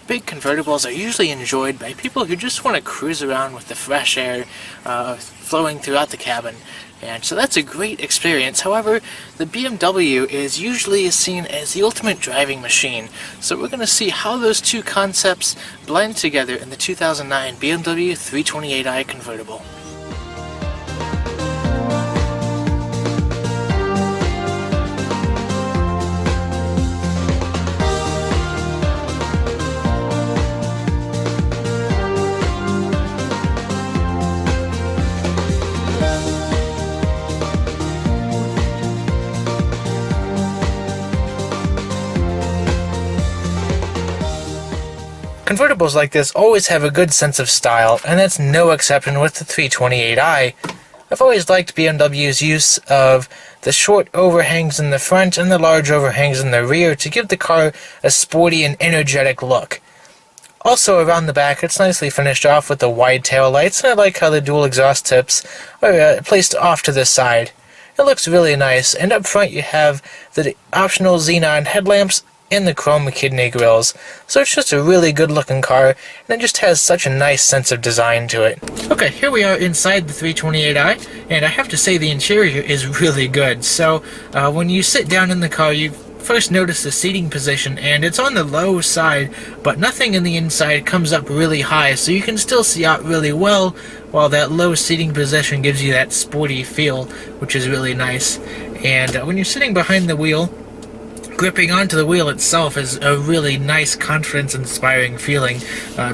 big convertibles are usually enjoyed by people who just want to cruise around with the fresh air flowing throughout the cabin. And so that's a great experience. However, the BMW is usually seen as the ultimate driving machine. So we're going to see how those two concepts blend together in the 2009 BMW 328i convertible. Convertibles like this always have a good sense of style, and that's no exception with the 328i. I've always liked BMW's use of the short overhangs in the front and the large overhangs in the rear to give the car a sporty and energetic look. Also around the back, it's nicely finished off with the wide tail lights, and I like how the dual exhaust tips are placed off to the side. It looks really nice, and up front you have the optional xenon headlamps and the chrome kidney grills. So it's just a really good looking car, and it just has such a nice sense of design to it. Okay, here we are inside the 328i, and I have to say the interior is really good. So when you sit down in the car, you first notice the seating position, and it's on the low side, but nothing in the inside comes up really high, so you can still see out really well, while that low seating position gives you that sporty feel, which is really nice. And when you're sitting behind the wheel, gripping onto the wheel itself is a really nice, confidence-inspiring feeling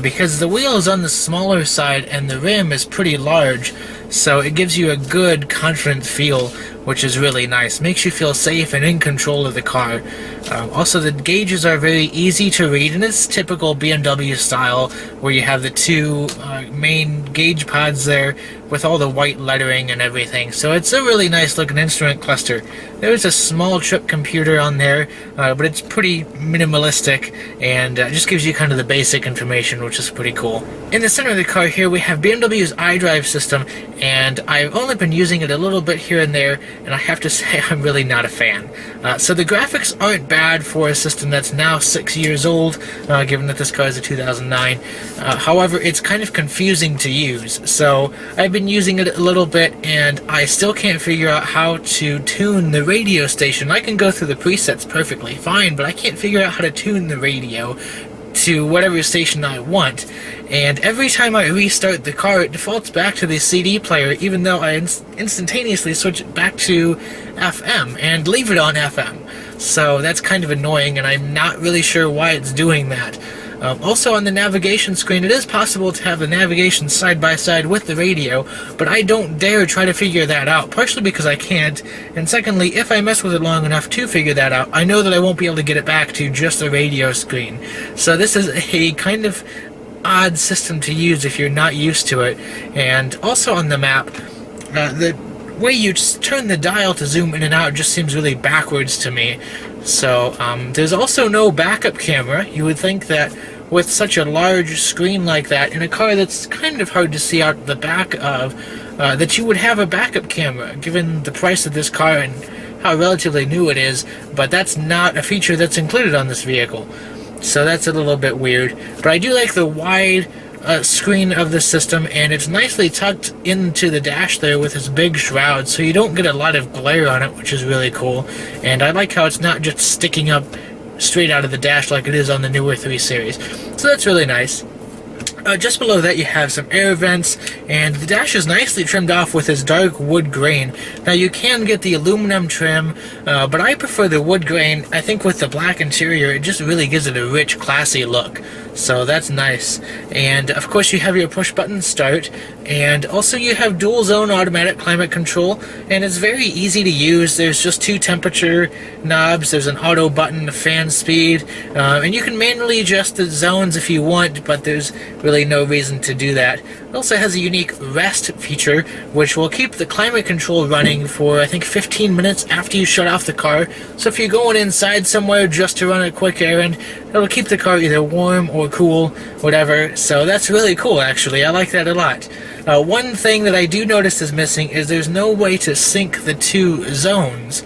because the wheel is on the smaller side and the rim is pretty large, so it gives you a good, confident feel, which is really nice. Makes you feel safe and in control of the car. Also, the gauges are very easy to read, and it's typical BMW style, where you have the two main gauge pods there with all the white lettering and everything. So it's a really nice looking instrument cluster. There's a small trip computer on there, but it's pretty minimalistic, and just gives you kind of the basic information, which is pretty cool. In the center of the car here, we have BMW's iDrive system, and I've only been using it a little bit here and there, and I have to say I'm really not a fan. So the graphics aren't bad for a system that's now 6 years old, given that this car is a 2009. However, it's kind of confusing to use. So I've been using it a little bit, and I still can't figure out how to tune the radio station. I can go through the presets perfectly fine, but I can't figure out how to tune the radio to whatever station I want. And every time I restart the car, it defaults back to the CD player, even though I instantaneously switch it back to FM and leave it on FM. So that's kind of annoying, and I'm not really sure why it's doing that. Also on the navigation screen, it is possible to have the navigation side by side with the radio, but I don't dare try to figure that out, partially because I can't, and secondly, if I mess with it long enough to figure that out, I know that I won't be able to get it back to just the radio screen. So this is a kind of odd system to use if you're not used to it. And also on the map, the way you just turn the dial to zoom in and out just seems really backwards to me. So there's also no backup camera. You would think that with such a large screen like that in a car that's kind of hard to see out the back of, that you would have a backup camera given the price of this car and how relatively new it is, but that's not a feature that's included on this vehicle. So that's a little bit weird. But I do like the wide screen of the system, and it's nicely tucked into the dash there with this big shroud, so you don't get a lot of glare on it, which is really cool. And I like how it's not just sticking up straight out of the dash like it is on the newer 3 Series. So that's really nice. Just below that you have some air vents, and the dash is nicely trimmed off with this dark wood grain. Now you can get the aluminum trim, but I prefer the wood grain. I think with the black interior it just really gives it a rich, classy look. So that's nice. And of course you have your push button start, and also you have dual zone automatic climate control, and it's very easy to use. There's just 2 temperature knobs, there's an auto button, a fan speed, and you can manually adjust the zones if you want, but there's really no reason to do that. It also has a unique rest feature, which will keep the climate control running for I think 15 minutes after you shut off the car. So if you're going inside somewhere just to run a quick errand, it'll keep the car either warm or cool, whatever. So that's really cool, actually. I like that a lot. One thing that I do notice is missing is there's no way to sync the 2 zones.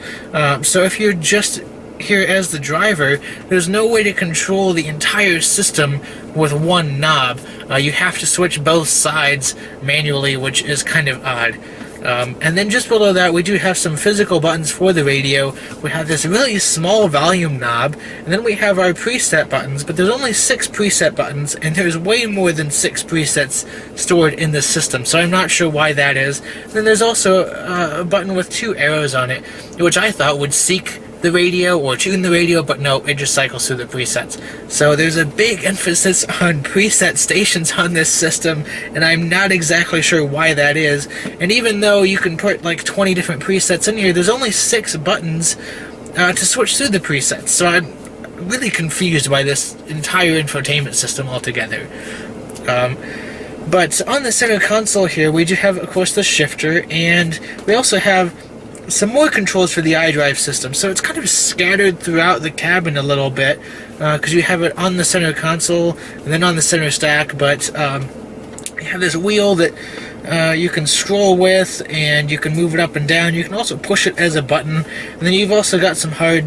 So if you're just here as the driver, there's no way to control the entire system with one knob. You have to switch both sides manually, which is kind of odd. And then just below that, we do have some physical buttons for the radio. We have this really small volume knob, and then we have our preset buttons, but there's only 6 preset buttons, and there's way more than 6 presets stored in the system, so I'm not sure why that is. And then there's also a button with 2 arrows on it, which I thought would seek the radio or tune the radio, but no, it just cycles through the presets. So there's a big emphasis on preset stations on this system, and I'm not exactly sure why that is. And even though you can put like 20 different presets in here, there's only 6 buttons to switch through the presets. So I'm really confused by this entire infotainment system altogether. But on the center console here, we do have, of course, the shifter, and we also have some more controls for the iDrive system. So it's kind of scattered throughout the cabin a little bit, because you have it on the center console and then on the center stack, but you have this wheel that you can scroll with, and you can move it up and down. You can also push it as a button, and then you've also got some hard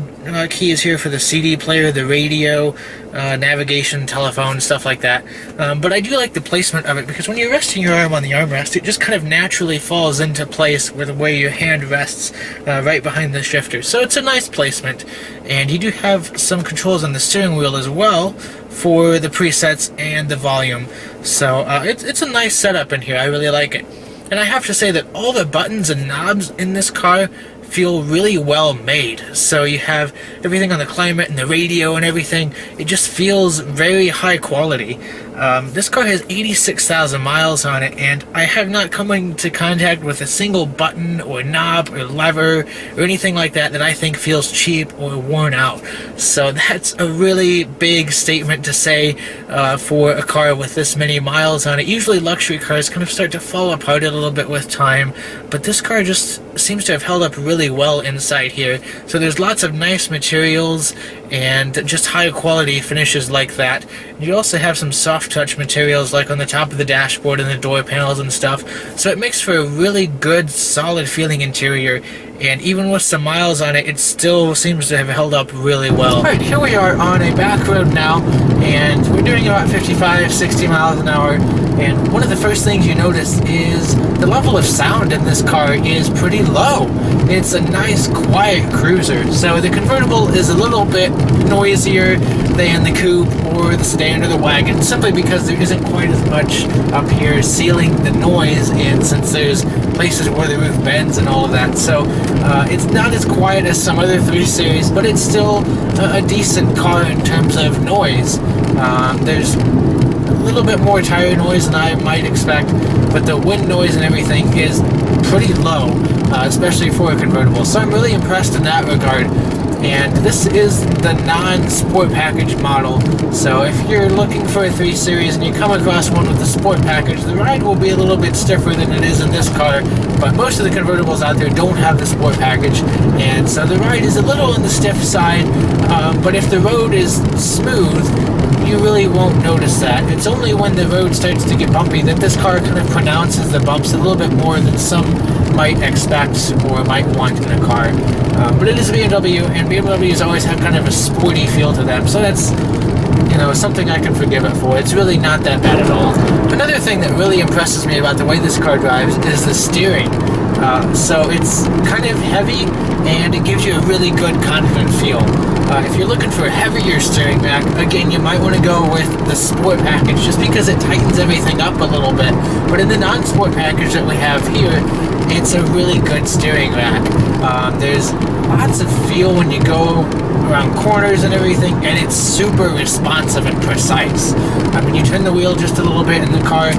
keys here for the CD player, the radio, navigation, telephone, stuff like that. But I do like the placement of it, because when you're resting your arm on the armrest, it just kind of naturally falls into place with where your hand rests, right behind the shifter. So it's a nice placement, and you do have some controls on the steering wheel as well for the presets and the volume. So it's a nice setup in here. I really like it. And I have to say that all the buttons and knobs in this car feel really well made. So you have everything on the climate and the radio and everything. It just feels very high quality. This car has 86,000 miles on it, and I have not come into contact with a single button or knob or lever or anything like that that I think feels cheap or worn out. So that's a really big statement to say for a car with this many miles on it. Usually luxury cars kind of start to fall apart a little bit with time, but this car just seems to have held up really well inside here. So there's lots of nice materials and just high quality finishes like that. You also have some soft touch materials like on the top of the dashboard and the door panels and stuff, so it makes for a really good solid feeling interior, and even with some miles on it, it still seems to have held up really well. Alright, here we are on a back road now, and we're doing about 55-60 miles an hour, and one of the first things you notice is the level of sound in this car is pretty low. It's a nice quiet cruiser. So the convertible is a little bit noisier than the coupe or the sedan or the wagon, simply because there isn't quite as much up here sealing the noise in, since there's places where the roof bends and all of that. So it's not as quiet as some other 3 Series, but it's still a decent car in terms of noise. There's a little bit more tire noise than I might expect, but the wind noise and everything is pretty low, especially for a convertible. So I'm really impressed in that regard. And this is the non-sport package model, so if you're looking for a 3 Series and you come across one with the sport package, the ride will be a little bit stiffer than it is in this car, but most of the convertibles out there don't have the sport package, and so the ride is a little on the stiff side, but if the road is smooth, you really won't notice that. It's only when the road starts to get bumpy that this car kind of pronounces the bumps a little bit more than some might expect or might want in a car. But it is a BMW, and BMWs always have kind of a sporty feel to them, so that's, you know, something I can forgive it for. It's really not that bad at all. Another thing that really impresses me about the way this car drives is the steering. So it's kind of heavy, and it gives you a really good, confident feel. If you're looking for a heavier steering rack, again, you might want to go with the sport package, just because it tightens everything up a little bit. But in the non-sport package that we have here, it's a really good steering rack. There's lots of feel when you go around corners and everything, and it's super responsive and precise. I mean, you turn the wheel just a little bit and the car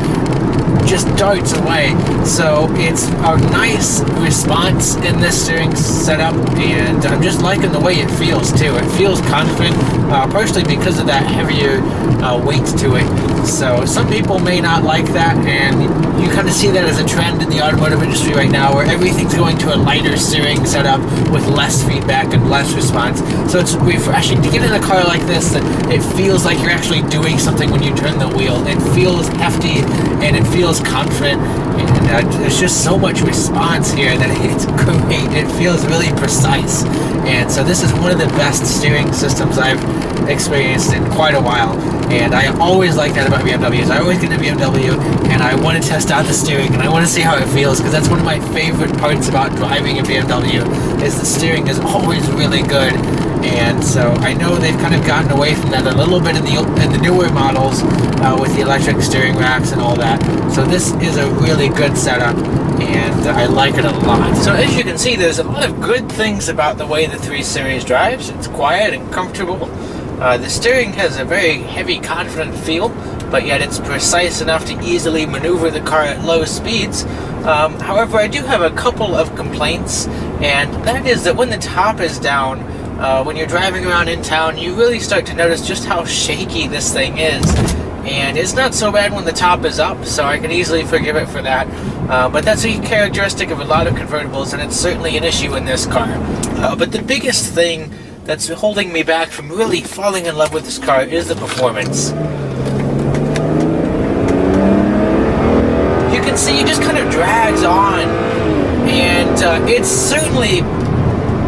just darts away. So it's a nice response in this steering setup, and I'm just liking the way it feels too. It feels confident, partially because of that heavier weight to it. So some people may not like that, and you kind of see that as a trend in the automotive industry right now, where everything's going to a lighter steering setup with less feedback and less response. So it's refreshing to get in a car like this that it feels like you're actually doing something when you turn the wheel. It feels hefty, and it feels feels confident, and there's just so much response here that it's great. It feels really precise, and so this is one of the best steering systems I've experienced in quite a while. And I always like that about BMWs. I always get a BMW and I want to test out the steering and I want to see how it feels, because that's one of my favorite parts about driving a BMW, is the steering is always really good. And so I know they've kind of gotten away from that a little bit in the newer models with the electric steering racks and all that. So this is a really good setup, and I like it a lot. So as you can see, there's a lot of good things about the way the 3 Series drives. It's quiet and comfortable. The steering has a very heavy, confident feel, but yet it's precise enough to easily maneuver the car at low speeds. However, I do have a couple of complaints, and that is that when the top is down, when you're driving around in town, you really start to notice just how shaky this thing is. And it's not so bad when the top is up, so I can easily forgive it for that. But that's a characteristic of a lot of convertibles, and it's certainly an issue in this car. But the biggest thing that's holding me back from really falling in love with this car is the performance. You can see it just kind of drags on, and it's certainly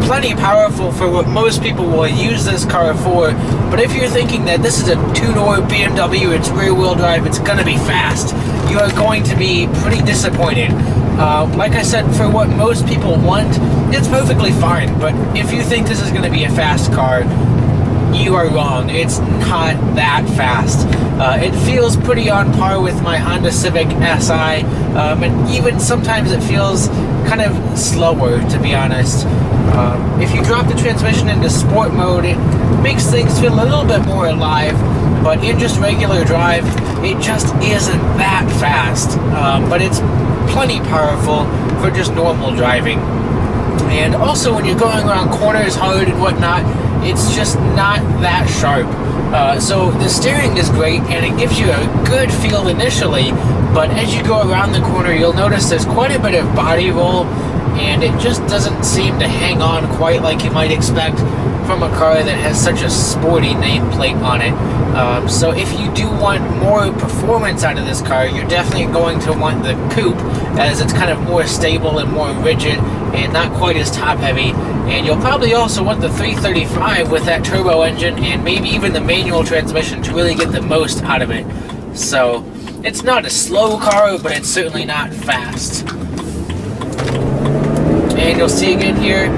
plenty powerful for what most people will use this car for. But if you're thinking that this is a two-door BMW, it's rear-wheel drive, it's going to be fast, you are going to be pretty disappointed. Like I said, for what most people want, it's perfectly fine. But if you think this is going to be a fast car, you are wrong. It's not that fast. It feels pretty on par with my Honda Civic Si, and even sometimes it feels kind of slower, to be honest. If you drop the transmission into sport mode, it makes things feel a little bit more alive, but in just regular drive, it just isn't that fast. But it's plenty powerful for just normal driving. And also when you're going around corners hard and whatnot, it's just not that sharp. So the steering is great and it gives you a good feel initially, but as you go around the corner, you'll notice there's quite a bit of body roll, and it just doesn't seem to hang on quite like you might expect from a car that has such a sporty nameplate on it. So if you do want more performance out of this car, you're definitely going to want the coupe, as it's kind of more stable and more rigid and not quite as top heavy. And you'll probably also want the 335 with that turbo engine and maybe even the manual transmission to really get the most out of it. So it's not a slow car, but it's certainly not fast. And you'll see again here,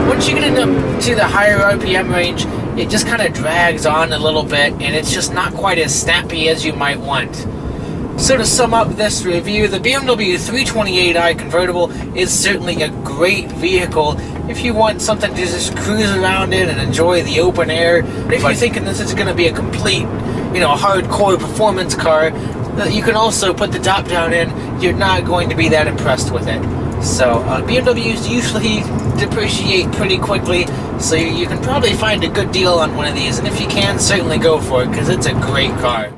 once you get up to the higher RPM range, it just kind of drags on a little bit, and it's just not quite as snappy as you might want. So to sum up this review, the BMW 328i convertible is certainly a great vehicle if you want something to just cruise around in and enjoy the open air. But if you're thinking this is going to be a complete, hardcore performance car that you can also put the top down in, you're not going to be that impressed with it. So BMWs usually depreciate pretty quickly, so you can probably find a good deal on one of these, and if you can, certainly go for it, because it's a great car.